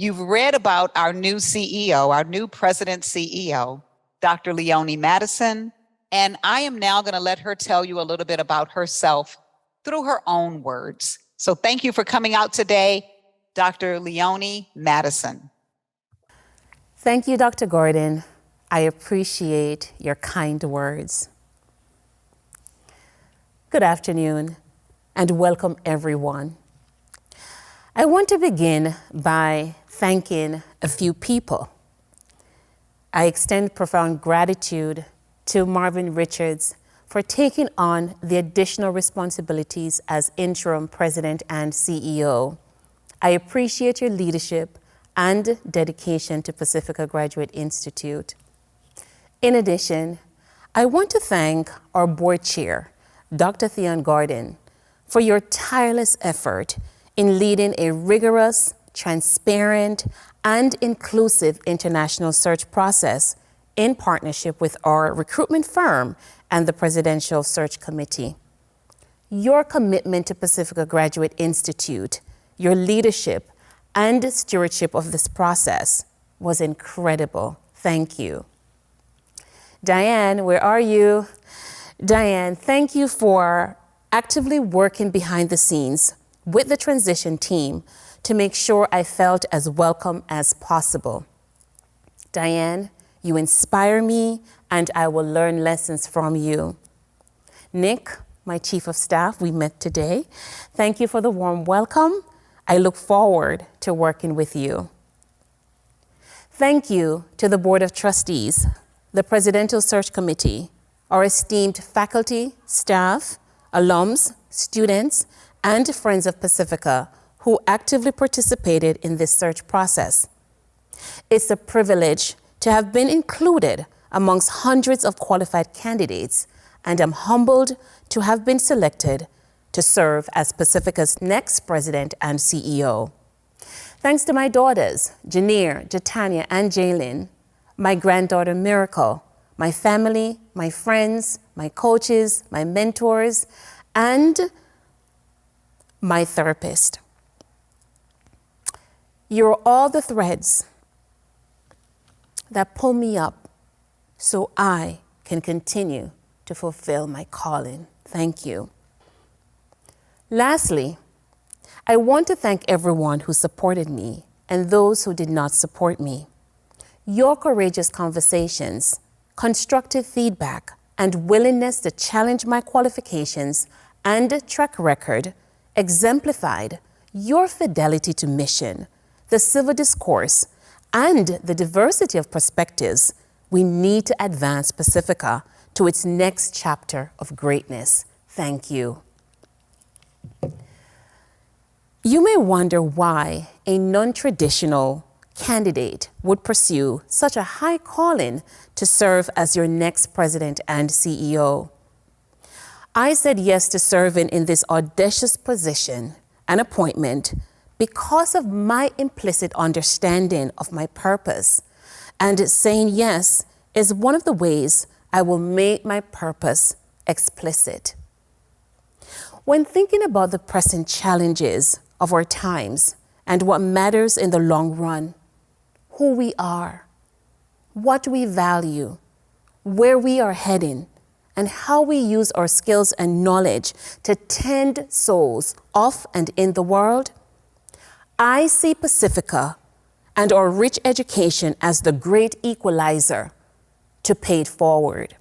You've read about our new CEO, our new president CEO, Dr. Leonie Mattison, and I am now going to let her tell you a little bit about herself through her own words. So thank you for coming out today, Dr. Leonie Mattison. Thank you, Dr. Gordon. I appreciate your kind words. Good afternoon and welcome everyone. I want to begin by thanking a few people. I extend profound gratitude to Marvin Richards for taking on the additional responsibilities as interim president and CEO. I appreciate your leadership and dedication to Pacifica Graduate Institute. In addition, I want to thank our board chair, Dr. Theon Gordon, for your tireless effort in leading a rigorous, transparent, and inclusive international search process in partnership with our recruitment firm and the Presidential Search Committee. Your commitment to Pacifica Graduate Institute, your leadership and stewardship of this process was incredible. Thank you. Diane, where are you? Diane, thank you for actively working behind the scenes with the transition team to make sure I felt as welcome as possible. Diane, you inspire me and I will learn lessons from you. Nick, my chief of staff, we met today. Thank you for the warm welcome. I look forward to working with you. Thank you to the Board of Trustees, the Presidential Search Committee, our esteemed faculty, staff, alums, students, and friends of Pacifica who actively participated in this search process. It's a privilege to have been included amongst hundreds of qualified candidates, and I'm humbled to have been selected to serve as Pacifica's next president and CEO. Thanks to my daughters, Janir, Jatanya, and Jaylin, my granddaughter Miracle, my family, my friends, my coaches, my mentors, and my therapist. You're all the threads that pull me up so I can continue to fulfill my calling. Thank you. Lastly, I want to thank everyone who supported me and those who did not support me. Your courageous conversations, constructive feedback, and willingness to challenge my qualifications and track record exemplified your fidelity to mission, the civil discourse, and the diversity of perspectives we need to advance Pacifica to its next chapter of greatness. Thank you. You may wonder why a non-traditional candidate would pursue such a high calling to serve as your next president and CEO. I said yes to serving in this audacious position and appointment because of my implicit understanding of my purpose, and saying yes is one of the ways I will make my purpose explicit. When thinking about the pressing challenges of our times and what matters in the long run, who we are, what we value, where we are heading, and how we use our skills and knowledge to tend souls of and in the world, I see Pacifica and our rich education as the great equalizer to pay it forward.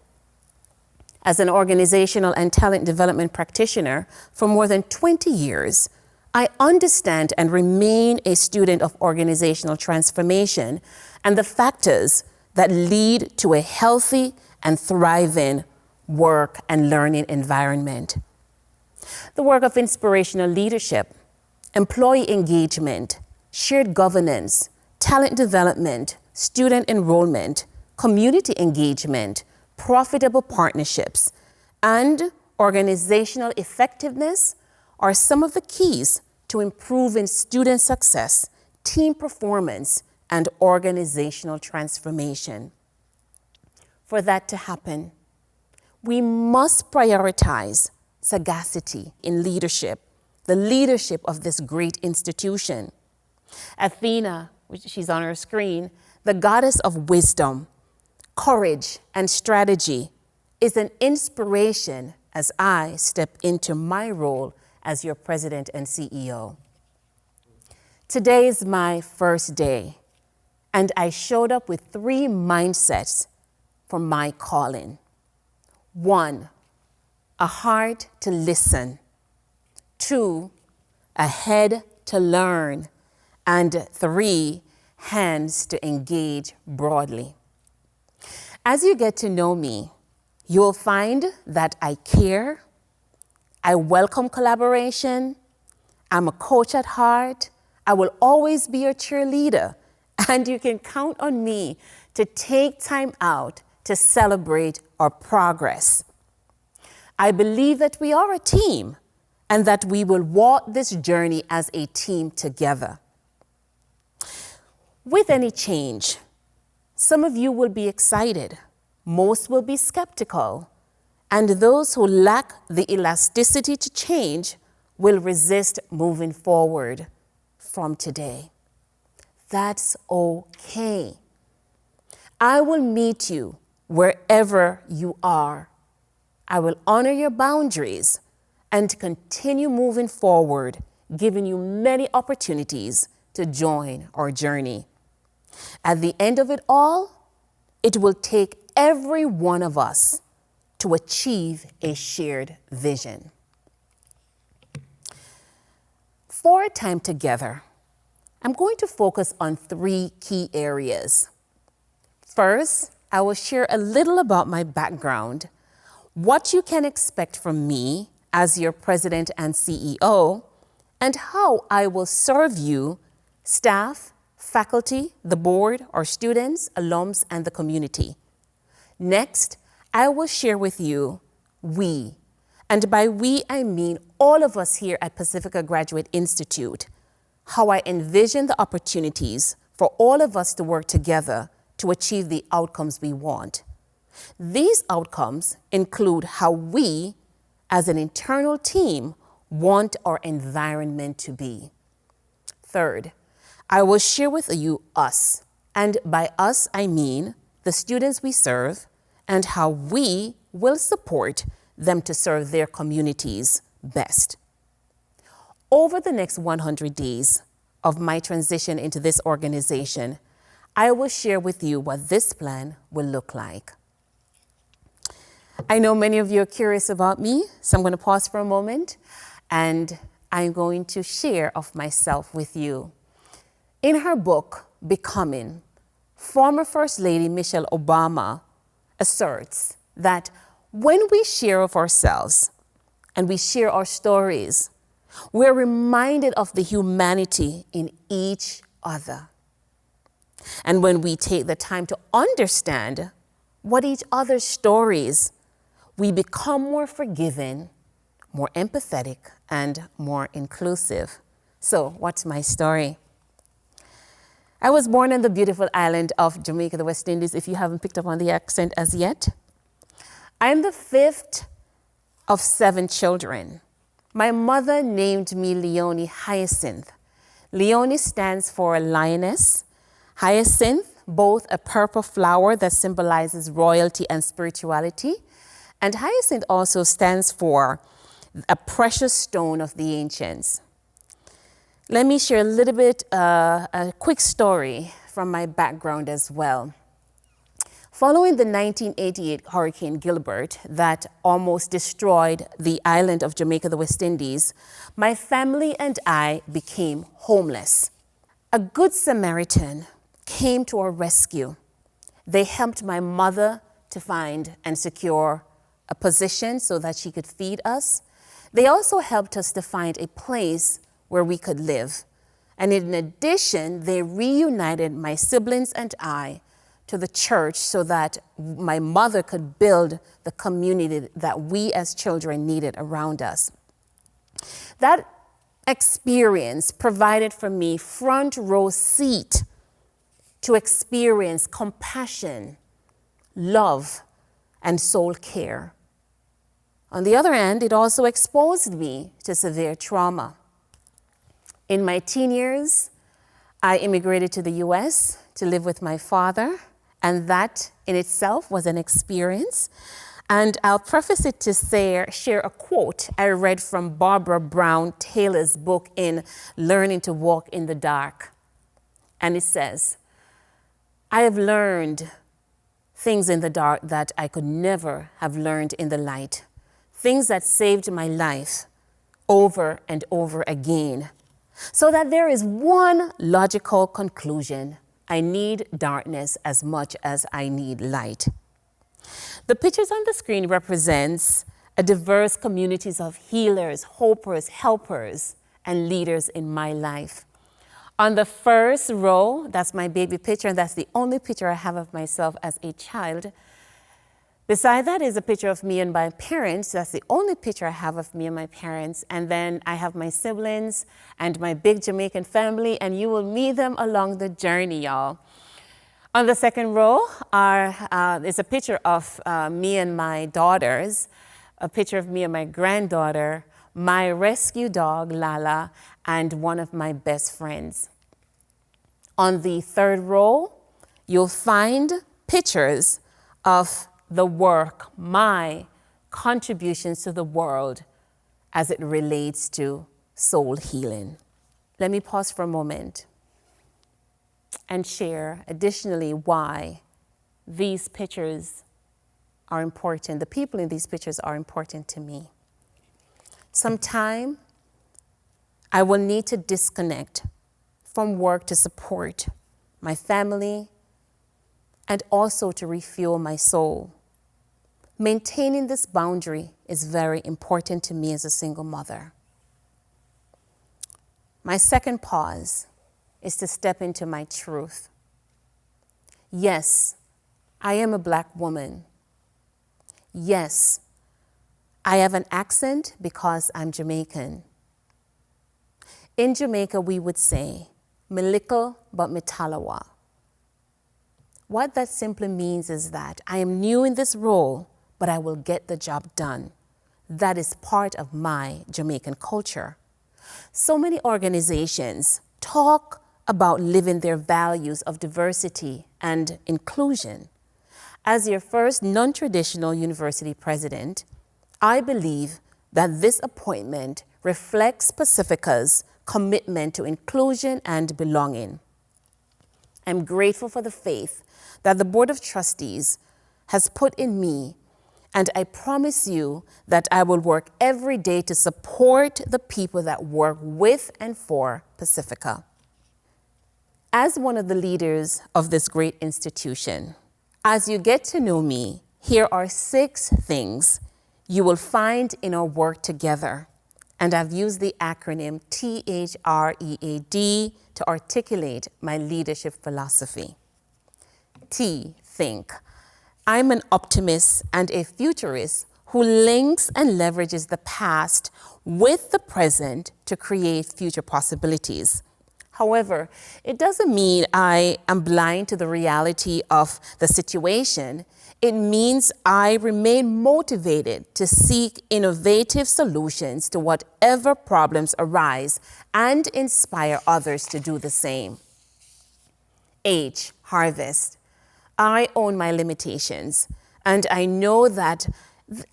As an organizational and talent development practitioner for more than 20 years, I understand and remain a student of organizational transformation and the factors that lead to a healthy and thriving work and learning environment. The work of inspirational leadership, employee engagement, shared governance, talent development, student enrollment, community engagement, profitable partnerships, and organizational effectiveness are some of the keys to improving student success, team performance, and organizational transformation. For that to happen, we must prioritize sagacity in leadership, the leadership of this great institution. Athena, which she's on her screen, the goddess of wisdom, courage, and strategy, is an inspiration as I step into my role as your president and CEO. Today is my first day, and I showed up with 3 mindsets for my calling. 1, a heart to listen. 2, a head to learn. And 3, hands to engage broadly. As you get to know me, you'll find that I care, I welcome collaboration, I'm a coach at heart, I will always be your cheerleader, and you can count on me to take time out to celebrate our progress. I believe that we are a team and that we will walk this journey as a team together. With any change, some of you will be excited, most will be skeptical, and those who lack the elasticity to change will resist moving forward from today. That's okay. I will meet you wherever you are. I will honor your boundaries and continue moving forward, giving you many opportunities to join our journey. At the end of it all, it will take every one of us to achieve a shared vision. For our time together, I'm going to focus on 3 key areas. First, I will share a little about my background, what you can expect from me as your president and CEO, and how I will serve you, staff, faculty, the board, our students, alums, and the community. Next, I will share with you we, and by we I mean all of us here at Pacifica Graduate Institute, how I envision the opportunities for all of us to work together to achieve the outcomes we want. These outcomes include how we, as an internal team, want our environment to be. Third, I will share with you us, and by us I mean the students we serve and how we will support them to serve their communities best. Over the next 100 days of my transition into this organization, I will share with you what this plan will look like. I know many of you are curious about me, so I'm going to pause for a moment and I'm going to share of myself with you. In her book, Becoming, former First Lady Michelle Obama asserts that when we share of ourselves and we share our stories, we're reminded of the humanity in each other. And when we take the time to understand what each other's stories, we become more forgiving, more empathetic, and more inclusive. So, what's my story? I was born on the beautiful island of Jamaica, the West Indies, if you haven't picked up on the accent as yet. I'm the 5th of 7 children. My mother named me Leonie Hyacinth. Leonie stands for lioness, hyacinth, both a purple flower that symbolizes royalty and spirituality, and hyacinth also stands for a precious stone of the ancients. Let me share a little bit, a quick story from my background as well. Following the 1988 Hurricane Gilbert that almost destroyed the island of Jamaica, the West Indies, my family and I became homeless. A good Samaritan came to our rescue. They helped my mother to find and secure a position so that she could feed us. They also helped us to find a place where we could live. And in addition, they reunited my siblings and I to the church so that my mother could build the community that we as children needed around us. That experience provided for me front row seat to experience compassion, love, and soul care. On the other hand, it also exposed me to severe trauma. In my teen years, I immigrated to the US to live with my father, and that in itself was an experience. And I'll preface it to share a quote I read from Barbara Brown Taylor's book in Learning to Walk in the Dark. And it says, "I have learned things in the dark that I could never have learned in the light, things that saved my life over and over again. So that there is one logical conclusion: I need darkness as much as I need light." The pictures on the screen represents a diverse communities of healers, hopers, helpers, and leaders in my life. On the first row, that's my baby picture, and that's the only picture I have of myself as a child. Beside that is a picture of me and my parents. That's the only picture I have of me and my parents. And then I have my siblings and my big Jamaican family, and you will meet them along the journey, y'all. On the second row is a picture of me and my daughters, a picture of me and my granddaughter, my rescue dog, Lala, and one of my best friends. On the third row, you'll find pictures of the work, my contributions to the world as it relates to soul healing. Let me pause for a moment and share additionally why these pictures are important. The people in these pictures are important to me. Sometime I will need to disconnect from work to support my family and also to refuel my soul. Maintaining this boundary is very important to me as a single mother. My second pause is to step into my truth. Yes, I am a Black woman. Yes, I have an accent because I'm Jamaican. In Jamaica, we would say, "Milikal but mitalawa." What that simply means is that I am new in this role, but I will get the job done. That is part of my Jamaican culture. So many organizations talk about living their values of diversity and inclusion. As your first non-traditional university president, I believe that this appointment reflects Pacifica's commitment to inclusion and belonging. I'm grateful for the faith that the Board of Trustees has put in me, and I promise you that I will work every day to support the people that work with and for Pacifica. As one of the leaders of this great institution, as you get to know me, here are 6 things you will find in our work together. And I've used the acronym THREAD to articulate my leadership philosophy. T, think. I'm an optimist and a futurist who links and leverages the past with the present to create future possibilities. However, it doesn't mean I am blind to the reality of the situation. It means I remain motivated to seek innovative solutions to whatever problems arise and inspire others to do the same. H, harvest. I own my limitations, and I know that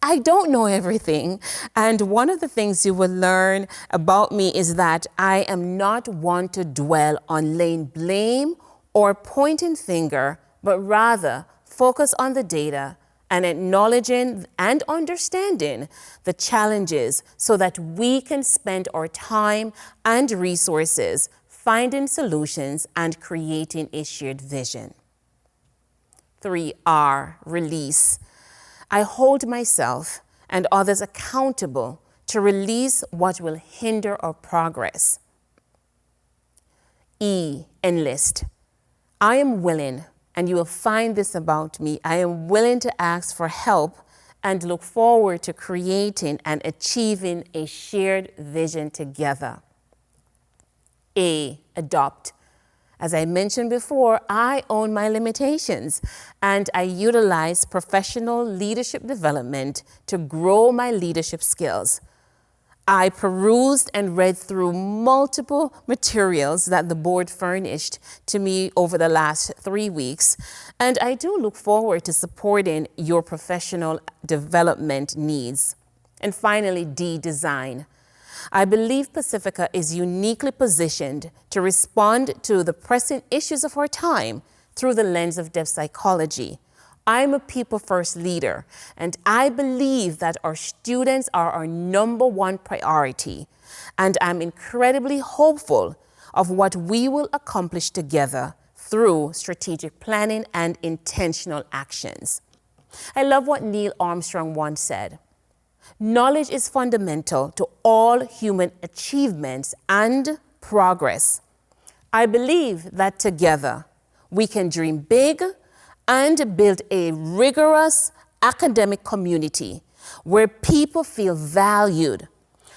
I don't know everything. And one of the things you will learn about me is that I am not one to dwell on laying blame or pointing finger, but rather focus on the data and acknowledging and understanding the challenges so that we can spend our time and resources finding solutions and creating a shared vision. 3R, release. I hold myself and others accountable to release what will hinder our progress. E, enlist. I am willing, and you will find this about me, I am willing to ask for help and look forward to creating and achieving a shared vision together. A, adopt. As I mentioned before, I own my limitations, and I utilize professional leadership development to grow my leadership skills. I perused and read through multiple materials that the board furnished to me over the last 3 weeks, and I do look forward to supporting your professional development needs. And finally, D, design. I believe Pacifica is uniquely positioned to respond to the pressing issues of our time through the lens of deaf psychology. I'm a people-first leader, and I believe that our students are our number one priority, and I'm incredibly hopeful of what we will accomplish together through strategic planning and intentional actions. I love what Neil Armstrong once said. Knowledge is fundamental to all human achievements and progress. I believe that together we can dream big and build a rigorous academic community where people feel valued.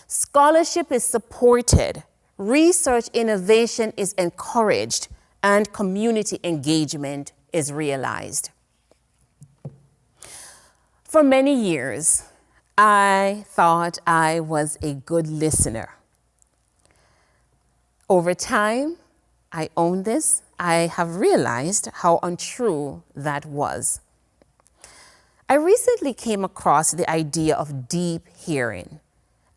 Scholarship is supported, research innovation is encouraged, and community engagement is realized. For many years, I thought I was a good listener. Over time, I own this. I have realized how untrue that was. I recently came across the idea of deep hearing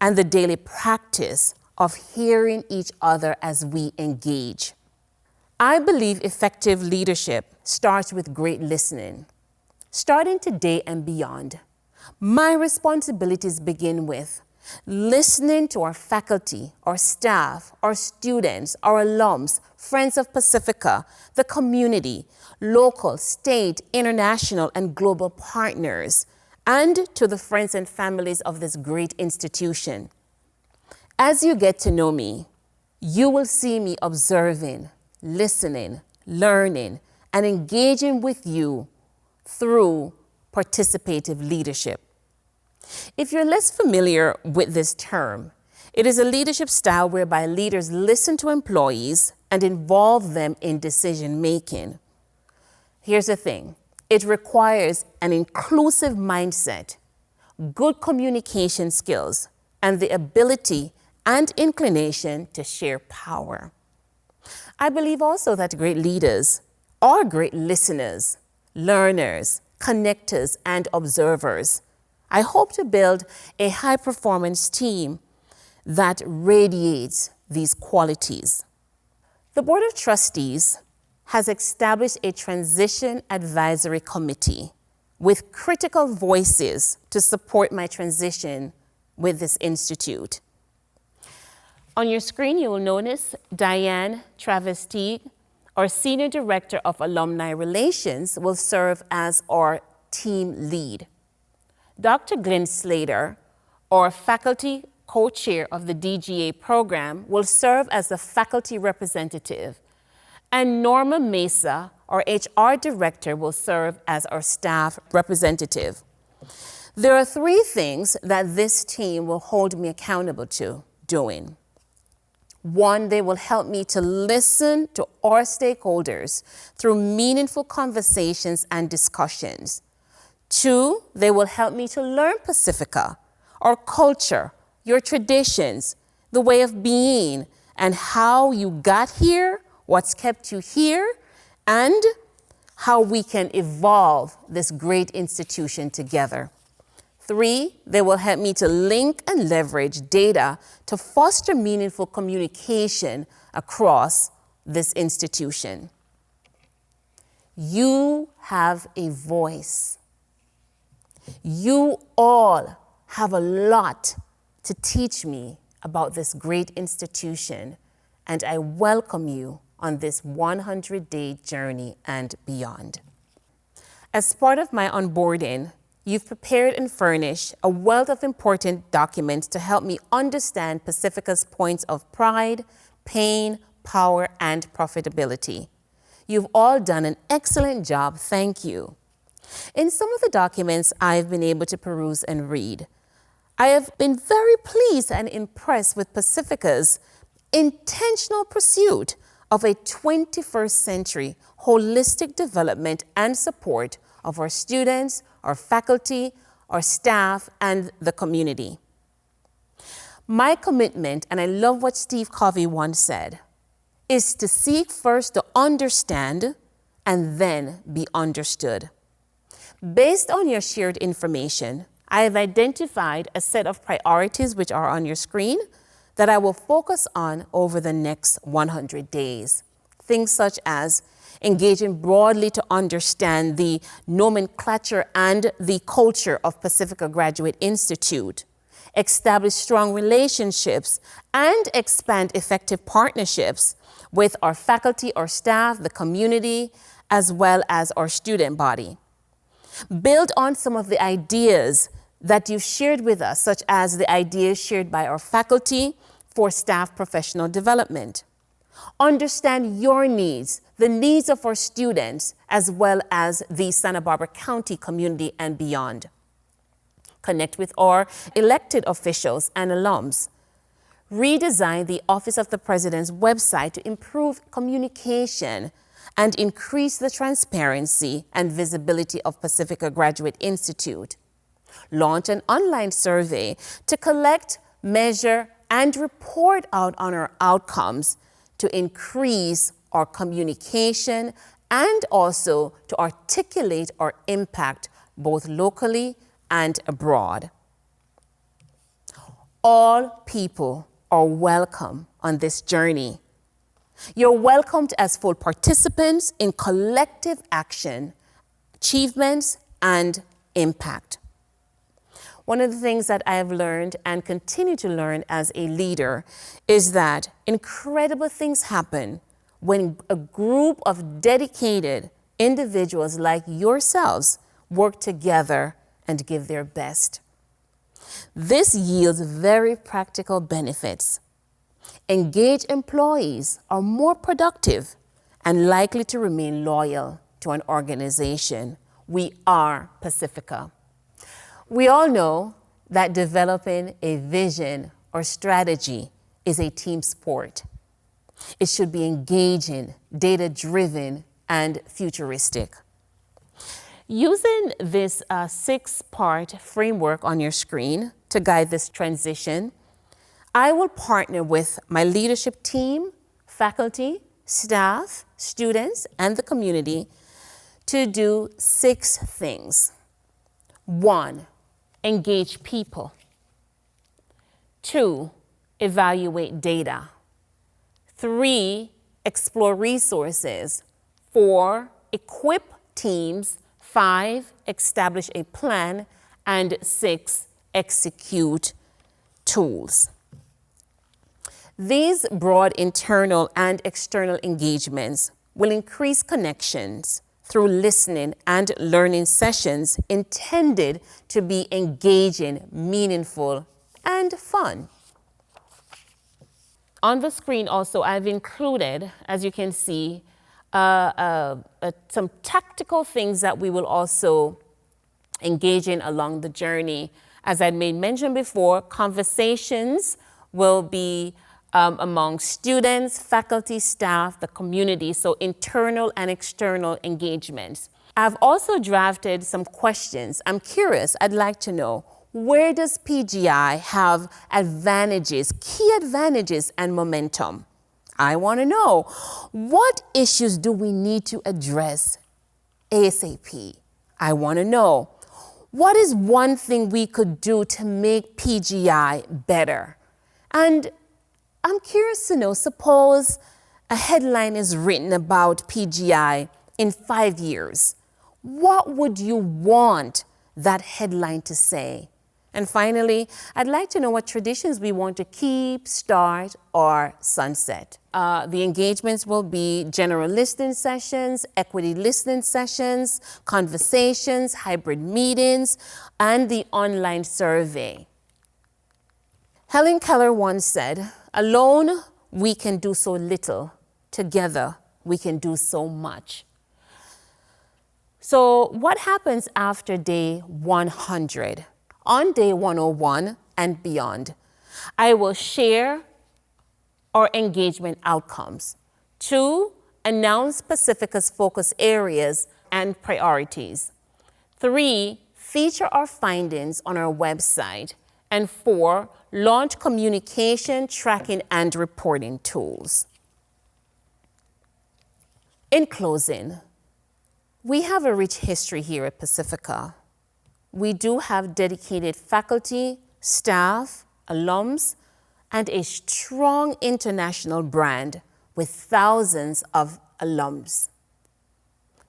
and the daily practice of hearing each other as we engage. I believe effective leadership starts with great listening. Starting today and beyond, my responsibilities begin with listening to our faculty, our staff, our students, our alums, friends of Pacifica, the community, local, state, international, and global partners, and to the friends and families of this great institution. As you get to know me, you will see me observing, listening, learning, and engaging with you through participative leadership. If you're less familiar with this term, it is a leadership style whereby leaders listen to employees and involve them in decision making. Here's the thing, it requires an inclusive mindset, good communication skills, and the ability and inclination to share power. I believe also that great leaders are great listeners, learners, connectors, and observers. I hope to build a high-performance team that radiates these qualities. The Board of Trustees has established a transition advisory committee with critical voices to support my transition with this institute. On your screen, you will notice Diane Travis-Teague, our Senior Director of Alumni Relations, will serve as our team lead. Dr. Glenn Slater, our faculty co-chair of the DGA program, will serve as the faculty representative, and Norma Mesa, our HR director, will serve as our staff representative. There are 3 things that this team will hold me accountable to doing. 1, they will help me to listen to our stakeholders through meaningful conversations and discussions. 2, they will help me to learn Pacifica, our culture, your traditions, the way of being, and how you got here, what's kept you here, and how we can evolve this great institution together. 3, they will help me to link and leverage data to foster meaningful communication across this institution. You have a voice. You all have a lot to teach me about this great institution, and I welcome you on this 100-day journey and beyond. As part of my onboarding, you've prepared and furnished a wealth of important documents to help me understand Pacifica's points of pride, pain, power, and profitability. You've all done an excellent job, thank you. In some of the documents I've been able to peruse and read, I have been very pleased and impressed with Pacifica's intentional pursuit of a 21st century holistic development and support of our students, our faculty, our staff, and the community. My commitment, and I love what Steve Covey once said, is to seek first to understand and then be understood. Based on your shared information, I have identified a set of priorities which are on your screen that I will focus on over the next 100 days. Things such as engaging broadly to understand the nomenclature and the culture of Pacifica Graduate Institute, establish strong relationships, and expand effective partnerships with our faculty, our staff, the community, as well as our student body. Build on some of the ideas that you've shared with us, such as the ideas shared by our faculty for staff professional development. Understand your needs, the needs of our students, as well as the Santa Barbara County community and beyond. Connect with our elected officials and alums. Redesign the Office of the President's website to improve communication and increase the transparency and visibility of Pacifica Graduate Institute. Launch an online survey to collect, measure, and report out on our outcomes to increase our communication and also to articulate our impact both locally and abroad. All people are welcome on this journey. You're welcomed as full participants in collective action, achievements, and impact. One of the things that I have learned and continue to learn as a leader is that incredible things happen when a group of dedicated individuals like yourselves work together and give their best. This yields very practical benefits. Engaged employees are more productive and likely to remain loyal to an organization. We are Pacifica. We all know that developing a vision or strategy is a team sport. It should be engaging, data-driven, and futuristic. Using this 6-part framework on your screen to guide this transition, I will partner with my leadership team, faculty, staff, students, and the community to do 6 things. 1, engage people. 2, evaluate data. 3, explore resources. 4, equip teams. 5, establish a plan. And 6, execute tools. These broad internal and external engagements will increase connections through listening and learning sessions intended to be engaging, meaningful, and fun. On the screen also, I've included, as you can see, some tactical things that we will also engage in along the journey. As I made mention before, conversations will be among students, faculty, staff, the community, so internal and external engagements. I've also drafted some questions. I'm curious, I'd like to know, where does PGI have advantages, key advantages and momentum? I want to know, what issues do we need to address ASAP? I want to know, what is one thing we could do to make PGI better? And I'm curious to know, suppose a headline is written about PGI in 5 years. What would you want that headline to say? And finally, I'd like to know what traditions we want to keep, start, or sunset. The engagements will be general listening sessions, equity listening sessions, conversations, hybrid meetings, and the online survey. Helen Keller once said, "Alone, we can do so little. Together, we can do so much." So what happens after day 100? On day 101 and beyond, I will share our engagement outcomes. 2, announce Pacifica's focus areas and priorities. 3, feature our findings on our website. And 4, launch communication, tracking, and reporting tools. In closing, we have a rich history here at Pacifica. We do have dedicated faculty, staff, alums, and a strong international brand with thousands of alums.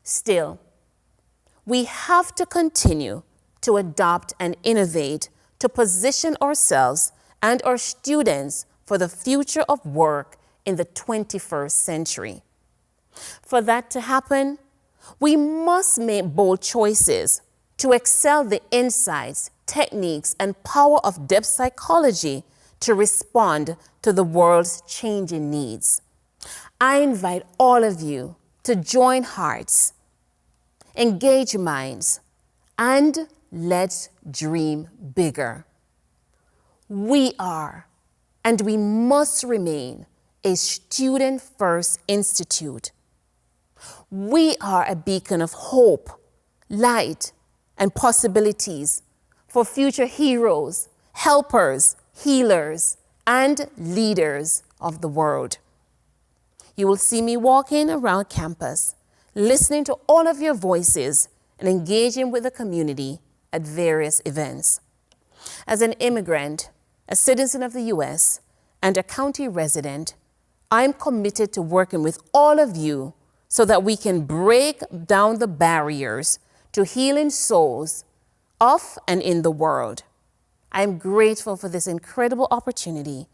Still, we have to continue to adopt and innovate to position ourselves and our students for the future of work in the 21st century. For that to happen, we must make bold choices to excel the insights, techniques, and power of depth psychology to respond to the world's changing needs. I invite all of you to join hearts, engage minds, and let's dream bigger. We are, and we must remain, a student-first institute. We are a beacon of hope, light, and possibilities for future heroes, helpers, healers, and leaders of the world. You will see me walking around campus, listening to all of your voices and engaging with the community at various events. As an immigrant, a citizen of the U.S., and a county resident, I'm committed to working with all of you so that we can break down the barriers to healing souls of and in the world. I'm grateful for this incredible opportunity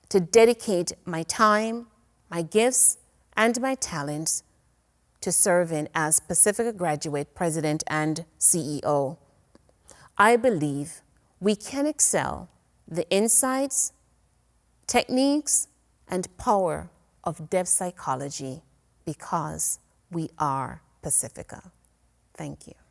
to dedicate my time, my gifts, and my talents to serving as Pacifica Graduate President and CEO. I believe we can excel the insights, techniques, and power of depth psychology because we are Pacifica. Thank you.